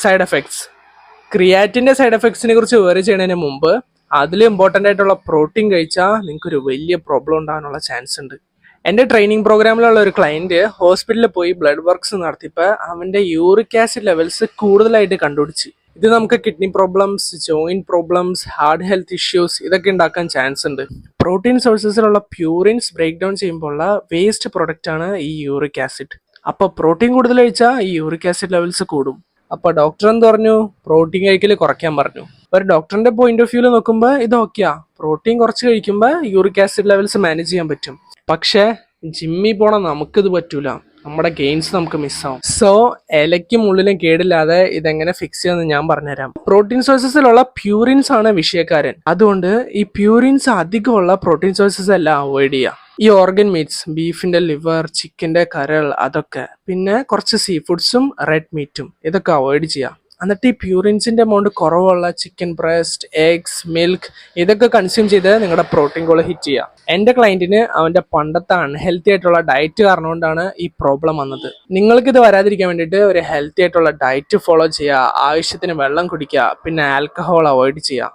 Side effects. ക്രിയാറ്റിൻ്റെ side എഫക്ട്സിനെ കുറിച്ച് വേറെ ചെയ്യുന്നതിന് മുമ്പ് അതിൽ ഇമ്പോർട്ടൻ്റ് ആയിട്ടുള്ള പ്രോട്ടീൻ കഴിച്ചാൽ നിങ്ങൾക്കൊരു വലിയ പ്രോബ്ലം ഉണ്ടാകാനുള്ള ചാൻസ് ഉണ്ട്. എൻ്റെ ട്രെയിനിങ് പ്രോഗ്രാമിലുള്ള ഒരു ക്ലയൻറ്റ് ഹോസ്പിറ്റലിൽ പോയി ബ്ലഡ് വർക്ക്സ് നടത്തിയപ്പോൾ അവൻ്റെ യൂറിക് ആസിഡ് ലെവൽസ് കൂടുതലായിട്ട് കണ്ടുപിടിച്ച്. ഇത് നമുക്ക് kidney problems, joint problems, heart health issues ഇതൊക്കെ ഉണ്ടാക്കാൻ ചാൻസ് ഉണ്ട്. പ്രോട്ടീൻ സോഴ്സസിലുള്ള പ്യൂറിൻസ് ബ്രേക്ക് ഡൗൺ ചെയ്യുമ്പോൾ ഉള്ള വേസ്റ്റ് പ്രൊഡക്റ്റ് ആണ് ഈ യൂറിക് ആസിഡ്. അപ്പോൾ പ്രോട്ടീൻ കൂടുതൽ കഴിച്ചാൽ ഈ യൂറിക് ആസിഡ് ലെവൽസ് കൂടും. അപ്പോൾ ഡോക്ടർ എന്ത് പറഞ്ഞു? പ്രോട്ടീൻ കഴിക്കൽ കുറയ്ക്കാൻ പറഞ്ഞു. ഒരു ഡോക്ടറിന്റെ പോയിന്റ് ഓഫ് വ്യൂവിൽ നോക്കുമ്പോൾ ഇത് ഓക്കെയാ, പ്രോട്ടീൻ കുറച്ച് കഴിക്കുമ്പോൾ യൂറിക് ആസിഡ് ലെവൽസ് മാനേജ് ചെയ്യാൻ പറ്റും. പക്ഷേ ജിമ്മിൽ പോണ നമുക്കിത് പറ്റൂല, നമ്മുടെ ഗെയിൻസ് നമുക്ക് മിസ്സാവും. സോ ഇലയ്ക്കും ഉള്ളിലും കേടില്ലാതെ ഇതെങ്ങനെ ഫിക്സ് ചെയ്യാന്ന് ഞാൻ പറഞ്ഞുതരാം. പ്രോട്ടീൻ സോഴ്സസിലുള്ള പ്യൂറിൻസ് ആണ് വിഷയക്കാരൻ. അതുകൊണ്ട് ഈ പ്യൂറിൻസ് അധികമുള്ള പ്രോട്ടീൻ സോഴ്സസ് എല്ലാം അവോയ്ഡ് ചെയ്യുക. ഈ ഓർഗൻ മീറ്റ്സ്, ബീഫിന്റെ ലിവർ, ചിക്കന്റെ കരൾ, അതൊക്കെ, പിന്നെ കുറച്ച് സീ ഫുഡ്സും റെഡ് മീറ്റും ഇതൊക്കെ അവോയ്ഡ് ചെയ്യുക. എന്നിട്ട് ഈ പ്യൂറിൻസിന്റെ എമൗണ്ട് കുറവുള്ള ചിക്കൻ ബ്രസ്റ്റ്, എഗ്സ്, മിൽക്ക് ഇതൊക്കെ കൺസ്യൂം ചെയ്ത് നിങ്ങളുടെ പ്രോട്ടീൻ ഗോൾ ഹിറ്റ് ചെയ്യുക. എൻ്റെ ക്ലയൻറ്റിന് അവൻ്റെ പണ്ടത്തെ അൺഹെൽത്തി ആയിട്ടുള്ള ഡയറ്റ് കാരണം കൊണ്ടാണ് ഈ പ്രോബ്ലം വന്നത്. നിങ്ങൾക്കിത് വരാതിരിക്കാൻ വേണ്ടിയിട്ട് ഒരു ഹെൽത്തി ആയിട്ടുള്ള ഡയറ്റ് ഫോളോ ചെയ്യുക, ആവശ്യത്തിന് വെള്ളം കുടിക്കുക, പിന്നെ ആൽക്കഹോൾ അവോയ്ഡ് ചെയ്യുക.